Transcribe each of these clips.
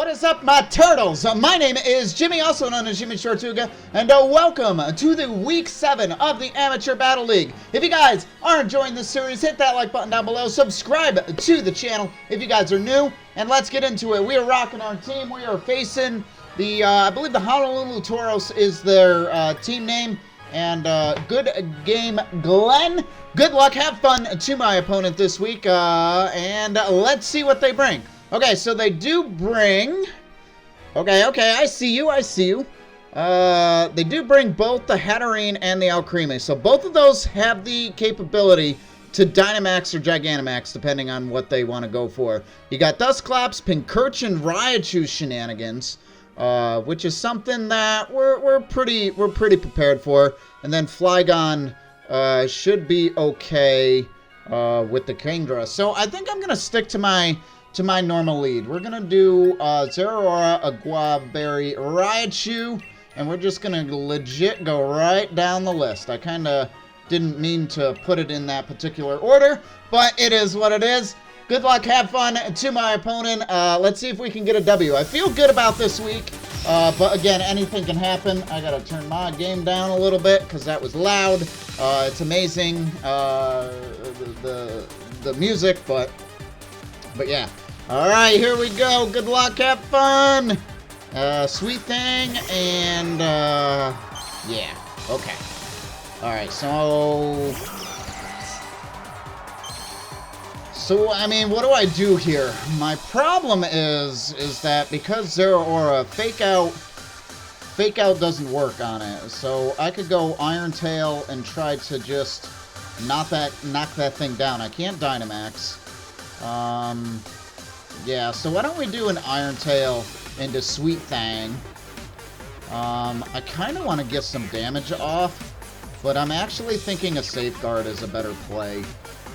What is up, my turtles? My name is Jimmy, also known as YmmijTortuga, and welcome to the Week 7 of the Amateur Battle League. If you guys are enjoying this series, hit that like button down below, subscribe to the channel if you guys are new, and let's get into it. We are rocking our team. We are facing the, I believe the Honolulu Tauros is their team name, and good game, Glenn. Good luck, have fun to my opponent this week, and let's see what they bring. Okay, so they do bring... Okay, I see you. They do bring both the Hatterene and the Alcremie. So both of those have the capability to Dynamax or Gigantamax, depending on what they want to go for. You got Dusclops, Pincurch, and Raichu shenanigans, which is something that we're pretty prepared for. And then Flygon should be okay with the Kingdra. So I think I'm going to stick to my normal lead. We're going to do Zeraora, Aguaberry, Raichu, and we're just going to legit go right down the list. I kind of didn't mean to put it in that particular order, but it is what it is. Good luck, have fun to my opponent. Let's see if we can get a W. I feel good about this week, but again, anything can happen. I got to turn my game down a little bit because that was loud. It's amazing, the music, but yeah. Alright, here we go. Good luck, have fun. Sweet thing, and yeah. Okay. Alright, so I mean, what do I do here? My problem is that because Zeraora fake out doesn't work on it. So I could go Iron Tail and try to just knock that thing down. I can't Dynamax. Yeah, so why don't we do an Iron Tail into Sweet Thang? I kind of want to get some damage off, but I'm actually thinking a Safeguard is a better play.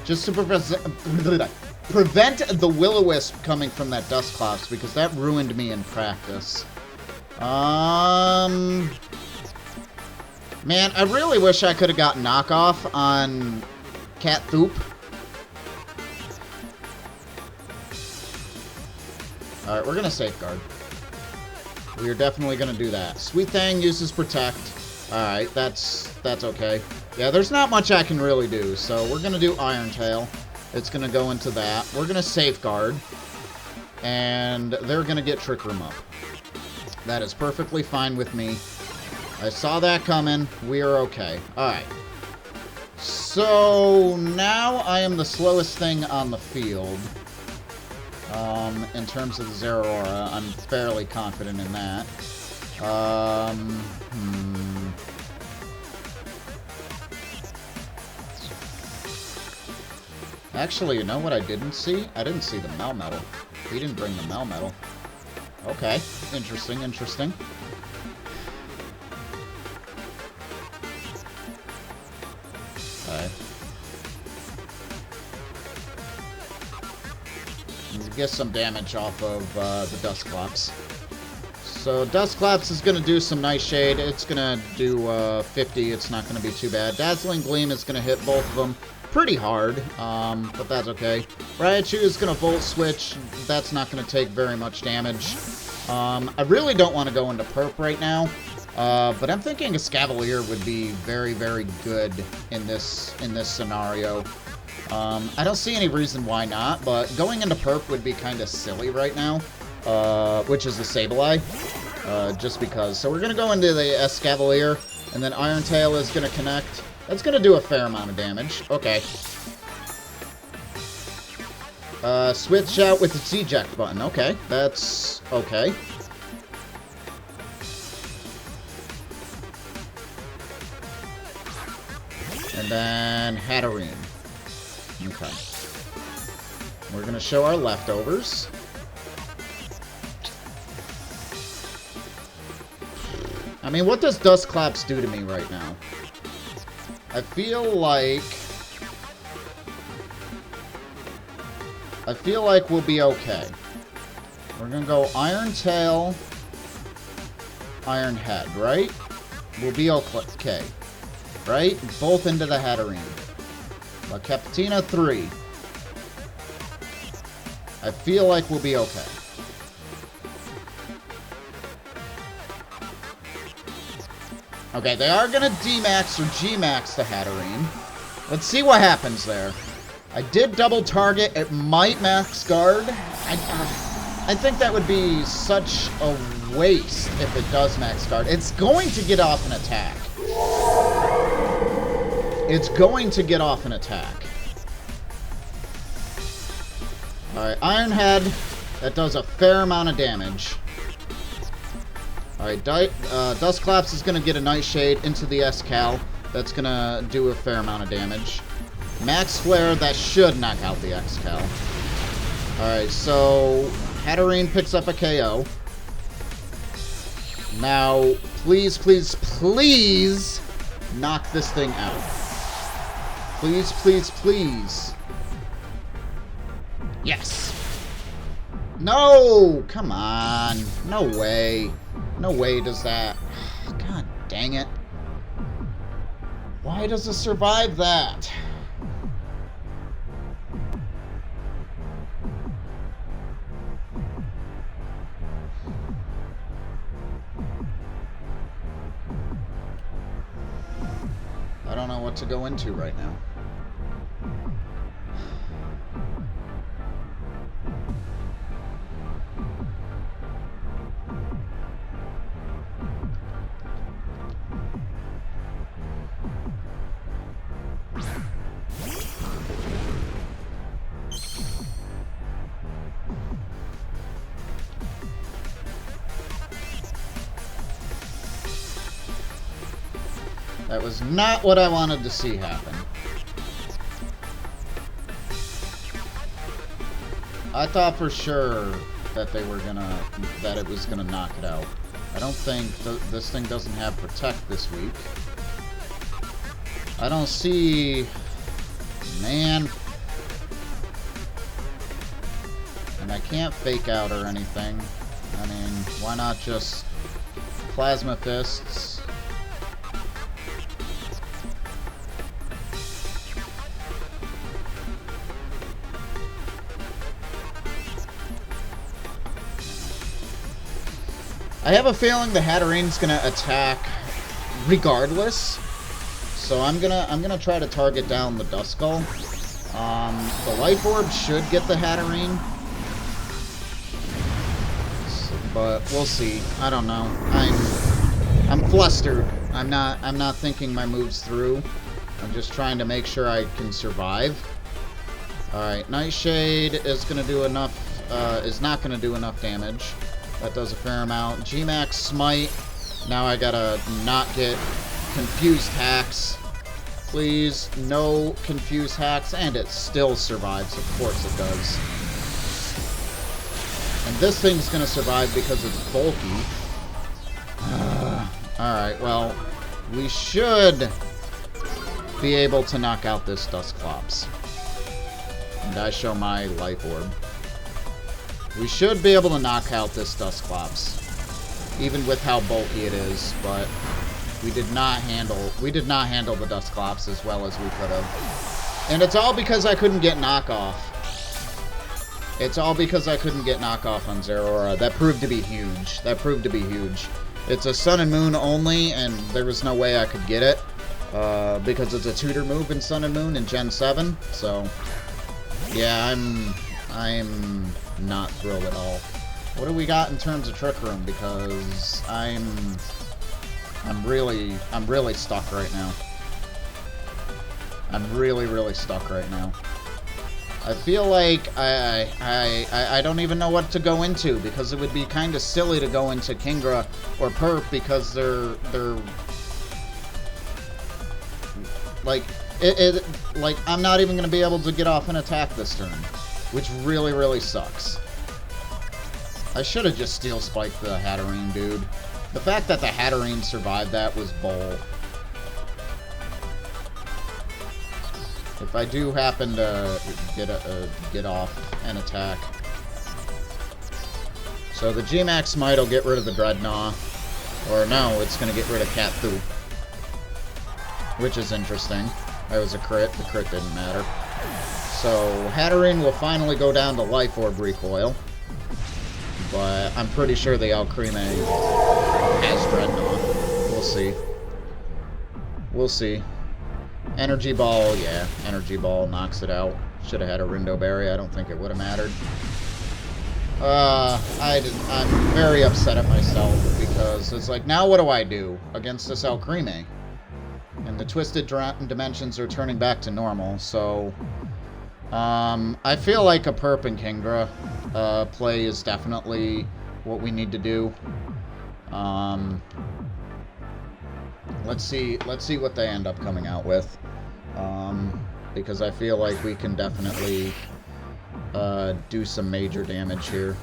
Just to prevent the Will-O-Wisp coming from that Dusclops, because that ruined me in practice. Man, I really wish I could have got knockoff on Cat Thoop. Alright, we're going to Safeguard. We are definitely going to do that. Sweet Thang uses Protect. Alright, that's okay. Yeah, there's not much I can really do, so we're going to do Iron Tail. It's going to go into that. We're going to Safeguard. And they're going to get Trick Room up. That is perfectly fine with me. I saw that coming. We are okay. Alright. So, now I am the slowest thing on the field. In terms of the Zeraora, I'm fairly confident in that. Actually, you know what I didn't see? I didn't see the Melmetal. He didn't bring the Melmetal. Okay, interesting. Okay. Get some damage off of the Dusclops. So Dusclops is going to do some Night Shade. It's going to do 50. It's not going to be too bad. Dazzling Gleam is going to hit both of them pretty hard, but that's okay. Raichu is going to Volt Switch. That's not going to take very much damage. I really don't want to go into Perp right now, but I'm thinking a Scavalier would be very, very good in this scenario. I don't see any reason why not, but going into Perp would be kind of silly right now, which is the Sableye, just because. So we're going to go into the Escavalier, and then Iron Tail is going to connect. That's going to do a fair amount of damage. Okay. Switch out with the eject button. Okay, that's okay. And then Hatterene. Okay. We're going to show our leftovers. I mean, what does Dusclops do to me right now? I feel like we'll be okay. We're going to go Iron Tail, Iron Head, right? We'll be okay. Right? Both into the Hatterene. La Capitina 3. I feel like we'll be okay. Okay, they are gonna D-max or G-max the Hatterene. Let's see what happens there. I did double target. It might max guard. I think that would be such a waste if it does max guard. It's going to get off an attack. It's going to get off an attack. Alright, Iron Head. That does a fair amount of damage. Alright, Dustclaps is going to get a Nightshade into the S-Cal. That's going to do a fair amount of damage. Max Flare, that should knock out the X-Cal. Alright, so Hatterene picks up a KO. Now, please, please, please knock this thing out. Please, please, please. Yes. No! Come on. No way. No way does that. God dang it. Why does it survive that? I don't know what to go into right now. That was not what I wanted to see happen. I thought for sure that they were gonna, that it was gonna knock it out. I don't think this thing doesn't have Protect this week. I don't see, man. And I can't fake out or anything. I mean, why not just Plasma Fists? I have a feeling the Hatterene's gonna attack regardless, so I'm gonna try to target down the Duskull. The Life Orb should get the Hatterene, but we'll see. I don't know. I'm flustered. I'm not thinking my moves through. I'm just trying to make sure I can survive. All right, Nightshade is gonna do enough. Is not gonna do enough damage. That does a fair amount. G-Max Smite. Now I gotta not get Confused Hacks. Please, no Confused Hacks. And it still survives. Of course it does. And this thing's gonna survive because it's bulky. Alright, well, we should be able to knock out this Dusclops. And I show my Life Orb. We should be able to knock out this Dusclops, even with how bulky it is, but we did not handle the Dusclops as well as we could have. And it's all because I couldn't get knockoff. It's all because I couldn't get knockoff on Zeraora. That proved to be huge. That proved to be huge. It's a Sun and Moon only, and there was no way I could get it, because it's a tutor move in Sun and Moon in Gen 7, so yeah, I'm not thrilled at all. What do we got in terms of Trick Room? Because I'm really stuck right now. I'm really stuck right now. I feel like I don't even know what to go into, because it would be kind of silly to go into Kingdra or Perp, because they're like like I'm not even going to be able to get off an attack this turn, which really sucks. I should have just Steel Spiked the Hatterene, dude. The fact that the Hatterene survived that was bull. If I do happen to get off an attack. So the G-Max Smite will get rid of the Drednaw. Or no, it's going to get rid of Catfu. Which is interesting. That was a crit. The crit didn't matter. So Hatterene will finally go down to Life Orb recoil. But I'm pretty sure the Alcremie has Drednaw. We'll see. We'll see. Energy Ball, yeah. Energy Ball knocks it out. Should have had a Rindo Berry. I don't think it would have mattered. I'm very upset at myself because it's like, now what do I do against this Alcremie? And the twisted dimensions are turning back to normal, so... I feel like a Perp and Kingdra play is definitely what we need to do. Let's see what they end up coming out with. Because I feel like we can definitely do some major damage here.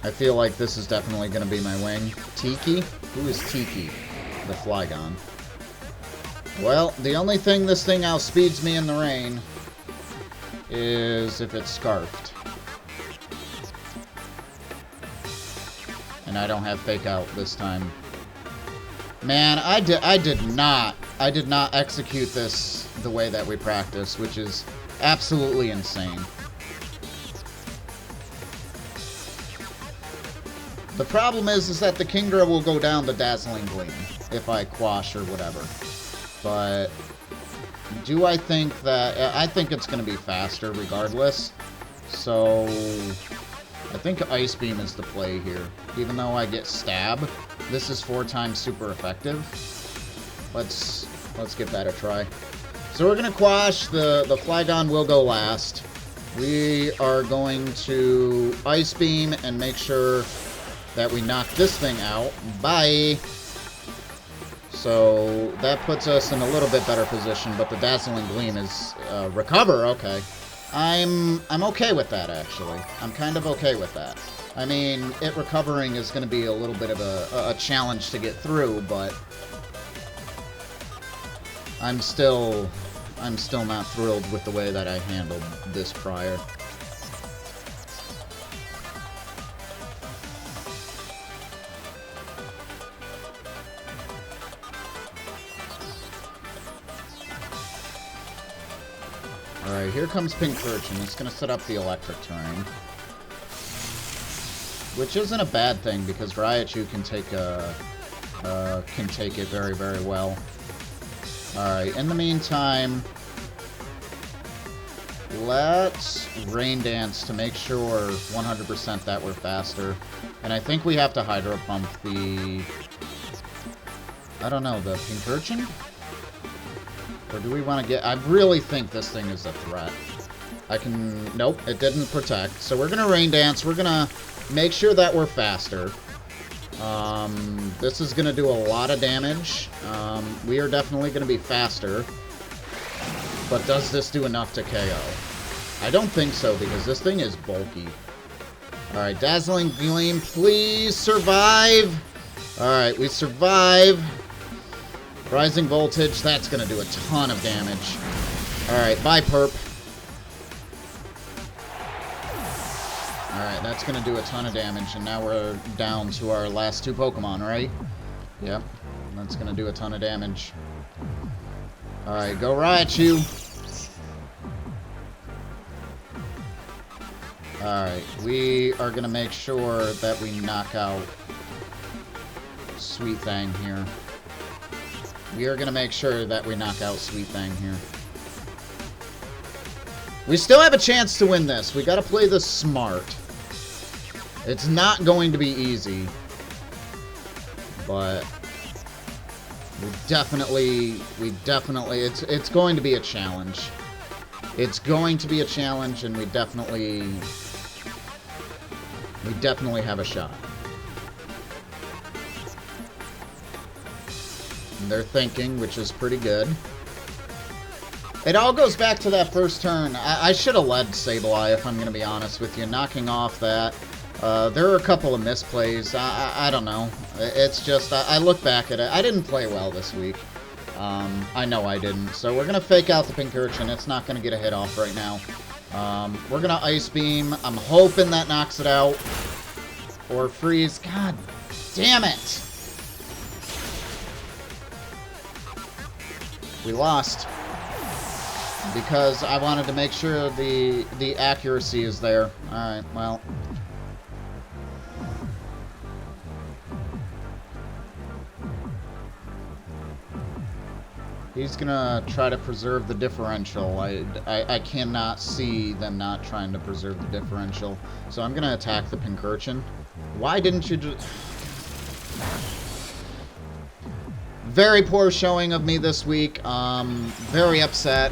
I feel like this is definitely going to be my wing. Tiki? Who is Tiki? The Flygon. Well, the only thing this thing outspeeds me in the rain is if it's Scarfed. And I don't have Fake Out this time. Man, I did not execute this the way that we practice, which is absolutely insane. The problem is that the Kingdra will go down to Dazzling Gleam if I quash or whatever. But do I think that... I think it's going to be faster regardless. So I think Ice Beam is the play here. Even though I get Stab, this is 4 times super effective. Let's give that a try. So we're going to quash. The Flygon will go last. We are going to Ice Beam and make sure that we knock this thing out. Bye! So that puts us in a little bit better position, but the Dazzling Gleam is recover. Okay, I'm okay with that, actually. I'm kind of okay with that. I mean, it recovering is going to be a little bit of a challenge to get through, but I'm still not thrilled with the way that I handled this prior. Alright, here comes Pincurchin. It's going to set up the electric terrain. Which isn't a bad thing, because Raichu can take it very, very well. Alright, in the meantime, let's Rain Dance to make sure 100% that we're faster. And I think we have to Hydro Pump the... I don't know, the Pincurchin? Or do we want to get... I really think this thing is a threat. I can... Nope, it didn't protect. So we're going to Rain Dance. We're going to make sure that we're faster. This is going to do a lot of damage. We are definitely going to be faster. But does this do enough to KO? I don't think so, because this thing is bulky. Alright, Dazzling Gleam, please survive! Alright, we survive. Rising Voltage, that's going to do a ton of damage. Alright, bye, Perp. Alright, that's going to do a ton of damage, and now we're down to our last 2 Pokemon, right? Yep, that's going to do a ton of damage. Alright, go Raichu! Alright, we are going to make sure that we knock out Sweet Thang here. We are going to make sure that we knock out Sweet Thang here. We still have a chance to win this. We got to play this smart. It's not going to be easy. But we definitely, it's going to be a challenge. It's going to be a challenge, and we definitely have a shot. And they're thinking, which is pretty good. It all goes back to that first turn. I should have led Sableye, if I'm going to be honest with you. Knocking off that. There are a couple of misplays. I don't know. It's just, I look back at it. I didn't play well this week. I know I didn't. So we're going to fake out the Pincurchin. It's not going to get a hit off right now. We're going to Ice Beam. I'm hoping that knocks it out. Or Freeze. God damn it! We lost. Because I wanted to make sure the accuracy is there. Alright, well. He's gonna try to preserve the differential. I cannot see them not trying to preserve the differential. So I'm gonna attack the Pincurchin. Why didn't you just... Very poor showing of me this week. Very upset,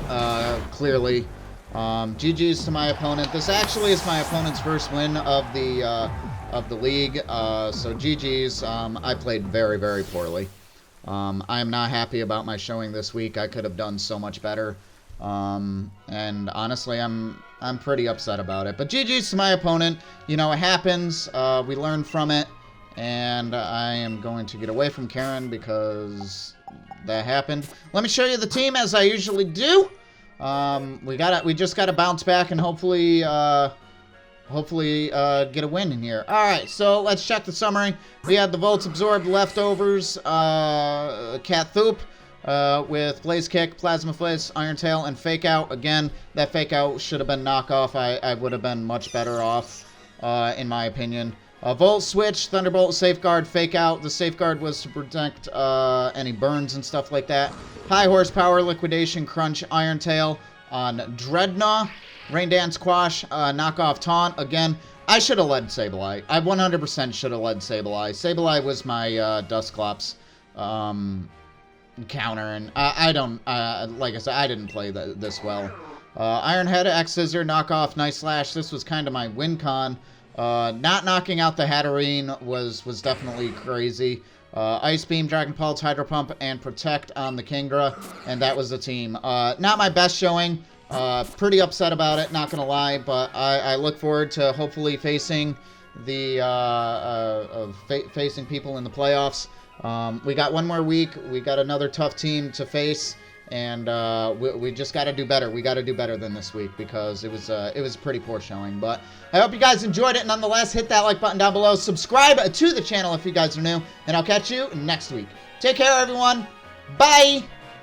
clearly. GG's to my opponent. This actually is my opponent's first win of the league. So GG's. I played very, very poorly. I am not happy about my showing this week. I could have done so much better. And honestly, I'm pretty upset about it. But GG's to my opponent. You know, it happens. We learn from it. And I am going to get away from Karen because that happened. Let me show you the team as I usually do. We just gotta bounce back and hopefully get a win in here. All right, so let's check the summary. We had the Volts Absorbed leftovers, Cat Thoop, with Blaze Kick, Plasma Fizz, Iron Tail, and Fake Out. Again, that Fake Out should have been knockoff. I would have been much better off, in my opinion. Volt Switch, Thunderbolt, Safeguard, Fake Out. The Safeguard was to protect any burns and stuff like that. High Horsepower, Liquidation, Crunch, Iron Tail on Drednaw. Rain Dance, Quash, Knockoff Taunt. Again, I should have led Sableye. I 100% should have led Sableye. Sableye was my Dusclops counter, and I don't, like I said, I didn't play this well. Iron Head, X Scissor, Knockoff, Nice Slash. This was kind of my win con. Not knocking out the Hatterene was definitely crazy. Ice Beam, Dragon Pulse, Hydro Pump, and Protect on the Kingdra, and that was the team. Not my best showing. Pretty upset about it, not gonna lie, but I look forward to hopefully facing the facing people in the playoffs. We got one more week. We got another tough team to face. And we just got to do better. We got to do better than this week because it was a pretty poor showing. But I hope you guys enjoyed it. Nonetheless, hit that like button down below. Subscribe to the channel if you guys are new. And I'll catch you next week. Take care, everyone. Bye.